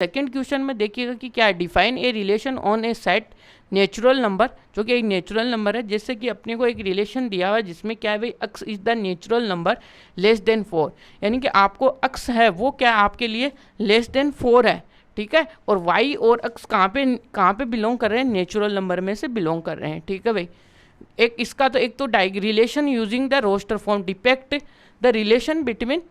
Second question में देखिएगा कि क्या है, define a relation on A set natural number, जो कि एक नेचुरल नंबर है। जैसे कि अपने को एक रिलेशन दिया हुआ है जिसमें क्या है भाई, x is the natural number less than 4, यानी कि आपको अक्स है वो क्या है आपके लिए लेस देन 4 है, ठीक है। और वाई और अक्स कहाँ पे बिलोंग कर रहे हैं, नेचुरल नंबर में से बिलोंग कर रहे हैं, ठीक है भाई। एक इसका तो एक तो relation using the roster form depict the relation between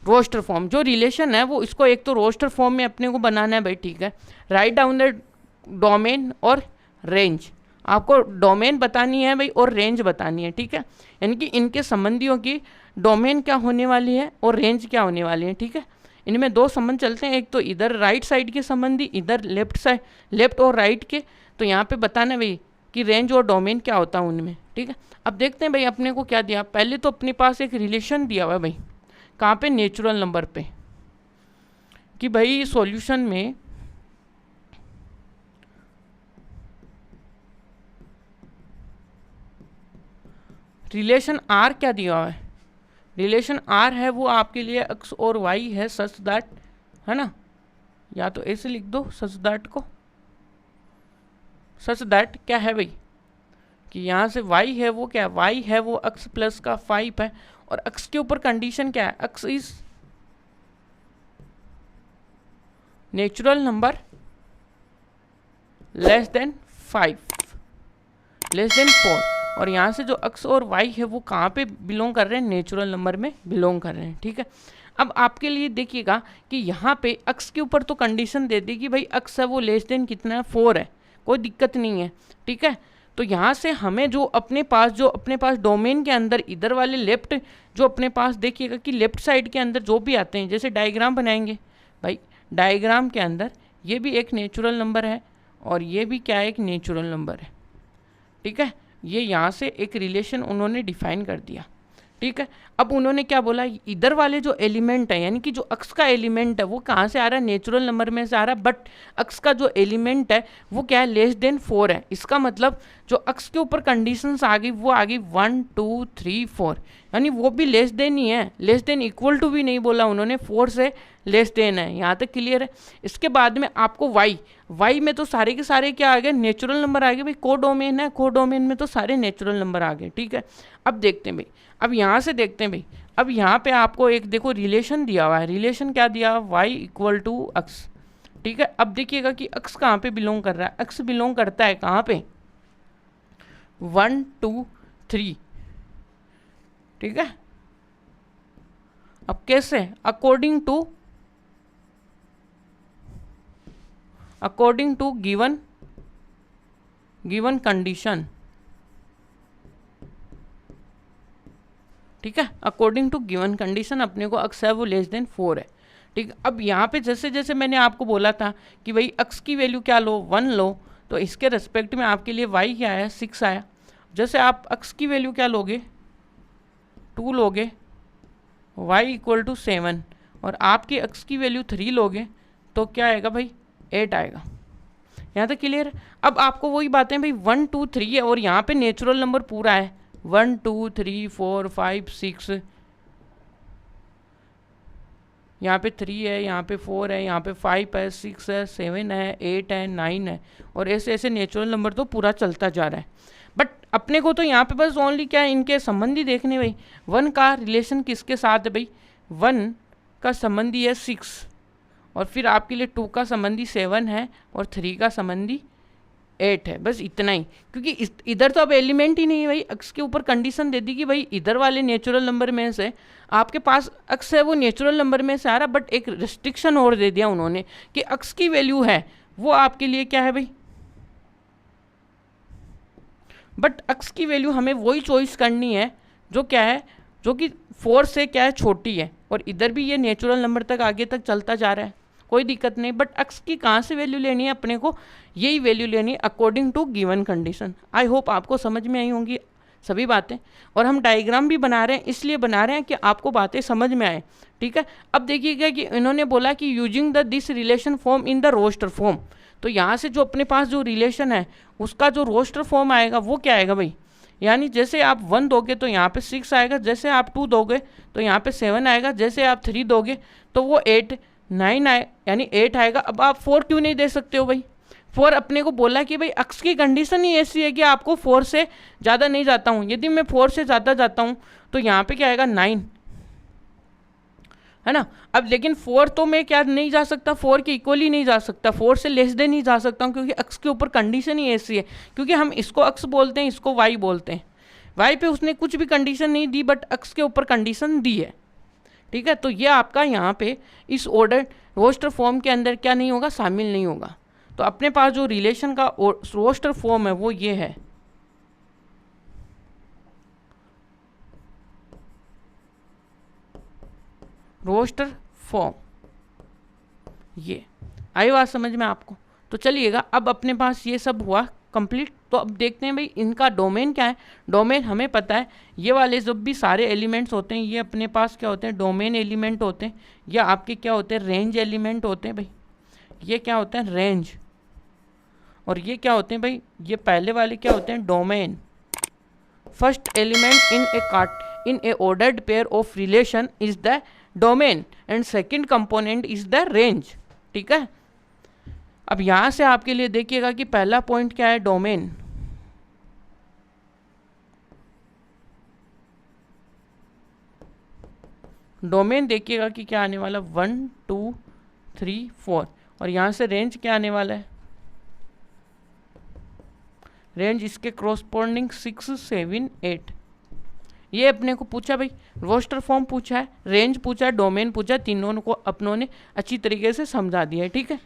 roster form, जो रिलेशन है वो इसको एक तो रोस्टर फॉर्म में अपने को बनाना है भाई, ठीक है। राइट डाउन द डोमेन और रेंज, आपको डोमेन बतानी है भाई और रेंज बतानी है, ठीक है। यानी कि इनके संबंधियों की डोमेन क्या होने वाली है और रेंज क्या होने वाली है, ठीक है। इनमें दो संबंध चलते हैं, एक तो इधर राइट साइड के संबंधी, इधर लेफ्ट और राइट के। तो यहाँ पे बताना भाई कि रेंज और डोमेन क्या होता है उनमें, ठीक है। अब देखते हैं भाई अपने को क्या दिया। पहले तो अपने पास एक रिलेशन दिया हुआ है भाई, कहाँ पे, नेचुरल नंबर पे, कि भाई सॉल्यूशन में रिलेशन आर क्या दिया हुआ है, रिलेशन आर है वो आपके लिए एक्स और वाई है, सच दैट, है ना, या तो ऐसे लिख दो सच दैट को, सच दैट क्या है भाई कि यहाँ से y है वो क्या है, y है वो x प्लस का 5 है, और x के ऊपर कंडीशन क्या है, x is natural number less then 5, less than 4। और यहाँ से जो x और y है वो कहाँ पे बिलोंग कर रहे हैं, नेचुरल नंबर में बिलोंग कर रहे हैं, ठीक है। अब आपके लिए देखिएगा कि यहाँ पे x के ऊपर तो कंडीशन दे दी कि भाई x है वो लेस देन कितना है, 4 है, कोई दिक्कत नहीं है, ठीक है। तो यहाँ से हमें जो अपने पास डोमेन के अंदर इधर वाले लेफ्ट, जो अपने पास देखिएगा कि लेफ्ट साइड के अंदर जो भी आते हैं, जैसे डायग्राम बनाएंगे भाई, डायग्राम के अंदर ये भी एक नेचुरल नंबर है और ये भी क्या है, एक नेचुरल नंबर है, ठीक है। ये यहाँ से एक रिलेशन उन्होंने डिफाइन कर दिया, ठीक है। अब उन्होंने क्या बोला, इधर वाले जो एलिमेंट है, यानी कि जो अक्स का एलिमेंट है वो कहाँ से आ रहा है, नेचुरल नंबर में से आ रहा है, बट अक्स का जो एलिमेंट है वो क्या है, लेस देन 4 है। इसका मतलब जो अक्स के ऊपर कंडीशंस आ गई वो आ गई 1 2 3 4, यानी वो भी लेस देन ही है, लेस देन इक्वल टू भी नहीं बोला उन्होंने, 4 से लेस देन है, यहाँ तक क्लियर है। इसके बाद में आपको वाई में तो सारे के सारे क्या आ गए, नेचुरल नंबर आ गए भाई, को डोमेन है, को डोमेन में तो सारे नेचुरल नंबर आ गए, ठीक है। अब देखते हैं भाई, अब यहाँ से देखते हैं भाई, अब यहाँ पे आपको एक देखो रिलेशन दिया हुआ है, रिलेशन क्या दिया, वाई इक्वल टू एक्स, ठीक है। अब देखिएगा कि एक्स कहाँ पे बिलोंग कर रहा है, एक्स बिलोंग करता है कहाँ पे, 1 2 3, ठीक है। अब कैसे, अकॉर्डिंग टू गिवन कंडीशन, ठीक है। अकॉर्डिंग टू गिवन कंडीशन अपने को अक्स है वो लेस देन 4 है, ठीक है। अब यहाँ पे जैसे जैसे मैंने आपको बोला था कि भाई अक्स की वैल्यू क्या लो, 1 लो, तो इसके रिस्पेक्ट में आपके लिए वाई क्या आया, 6 आया। जैसे आप अक्स की वैल्यू क्या लोगे, 2 लोगे, वाई इक्वल टू 7, और आपकी अक्स की वैल्यू 3 लोगे तो क्या आएगा भाई, 8 आएगा। यहाँ तक क्लियर है। अब आपको वही बातें भाई 1 2 3 है और यहाँ पे नेचुरल नंबर पूरा है, 1 2 3 4 5 6, यहाँ पे 3 है, यहाँ पे 4 है, यहाँ पे 5 है, 6 है, 7 है, 8 है, 9 है, और ऐसे ऐसे नेचुरल नंबर तो पूरा चलता जा रहा है। बट अपने को तो यहाँ पे बस ओनली क्या है, इनके संबंधी देखने भाई, 1 का रिलेशन किसके साथ है भाई, 1 का संबंधी है 6, और फिर आपके लिए 2 का संबंधी 7 है, और 3 का संबंधी 8 है, बस इतना ही। क्योंकि इधर तो अब एलिमेंट ही नहीं है भाई, एक्स के ऊपर कंडीशन दे दी कि भाई इधर वाले नेचुरल नंबर में से आपके पास एक्स है वो नेचुरल नंबर में से आ रहा, बट एक रिस्ट्रिक्शन और दे दिया उन्होंने कि एक्स की वैल्यू है वो आपके लिए क्या है भाई, बट एक्स की वैल्यू हमें वही चॉइस करनी है जो क्या है, जो कि 4 से क्या है छोटी है, और इधर भी ये नेचुरल नंबर तक आगे तक चलता जा रहा है, कोई दिक्कत नहीं। बट एक्स की कहाँ से वैल्यू लेनी है अपने को, यही वैल्यू लेनी है according to given condition. I hope आपको समझ में आई होंगी सभी बातें, और हम डायग्राम भी बना रहे हैं, इसलिए बना रहे हैं कि आपको बातें समझ में आए, ठीक है। अब देखिएगा कि इन्होंने बोला कि using the this relation form in the roster form, तो यहाँ से जो अपने पास जो रिलेशन है उसका जो रोस्टर फॉर्म आएगा वो क्या आएगा भाई, यानी जैसे आप 1 दोगे तो यहाँ पे 6 आएगा, जैसे आप 2 दोगे तो यहाँ पे 7 आएगा, जैसे आप 3 दोगे तो वो 8, 9 आए यानी 8 आएगा। अब आप 4 क्यों नहीं दे सकते हो भाई? 4 अपने को बोला कि भाई अक्स की कंडीशन ही ऐसी है कि आपको 4 से ज़्यादा नहीं जाता हूँ। यदि मैं 4 से ज़्यादा जाता हूँ तो यहाँ पे क्या आएगा 9, है ना। अब लेकिन 4 तो मैं क्या नहीं जा सकता, 4 के इक्वली नहीं जा सकता, 4 से लेस देन ही जा सकता हूँ, क्योंकि अक्स के ऊपर कंडीशन ही ऐसी है। क्योंकि हम इसको अक्स बोलते हैं, इसको वाई बोलते हैं। वाई पे उसने कुछ भी कंडीशन नहीं दी, बट अक्स के ऊपर कंडीशन दी है, ठीक है। तो ये आपका यहाँ पे इस ऑर्डर रोस्टर फॉर्म के अंदर क्या नहीं होगा, शामिल नहीं होगा। तो अपने पास जो रिलेशन का रोस्टर फॉर्म है वो ये है। रोस्टर फॉर्म, ये आई बात समझ में आपको? तो चलिएगा, अब अपने पास ये सब हुआ कंप्लीट। तो अब देखते हैं भाई इनका डोमेन क्या है। डोमेन हमें पता है, ये वाले जब भी सारे एलिमेंट्स होते हैं ये अपने पास क्या होते हैं, डोमेन एलिमेंट होते हैं, या आपके क्या होते हैं, रेंज एलिमेंट होते हैं भाई। ये क्या होते हैं, रेंज। और ये क्या होते हैं भाई, ये पहले वाले क्या होते हैं, domain. First element in A ordered pair of relation is the domain and second component is the range, ठीक है। अब यहां से आपके लिए देखिएगा कि पहला पॉइंट क्या है, डोमेन। डोमेन देखिएगा कि क्या आने वाला, 1 2 3 4। और यहां से रेंज क्या आने वाला है, रेंज इसके क्रॉसपोर्डिंग 6 7 8। ये अपने को पूछा भाई, रोस्टर फॉर्म पूछा है, रेंज पूछा है, डोमेन पूछा है, तीनों को अपनों ने अच्छी तरीके से समझा दिया है, ठीक है।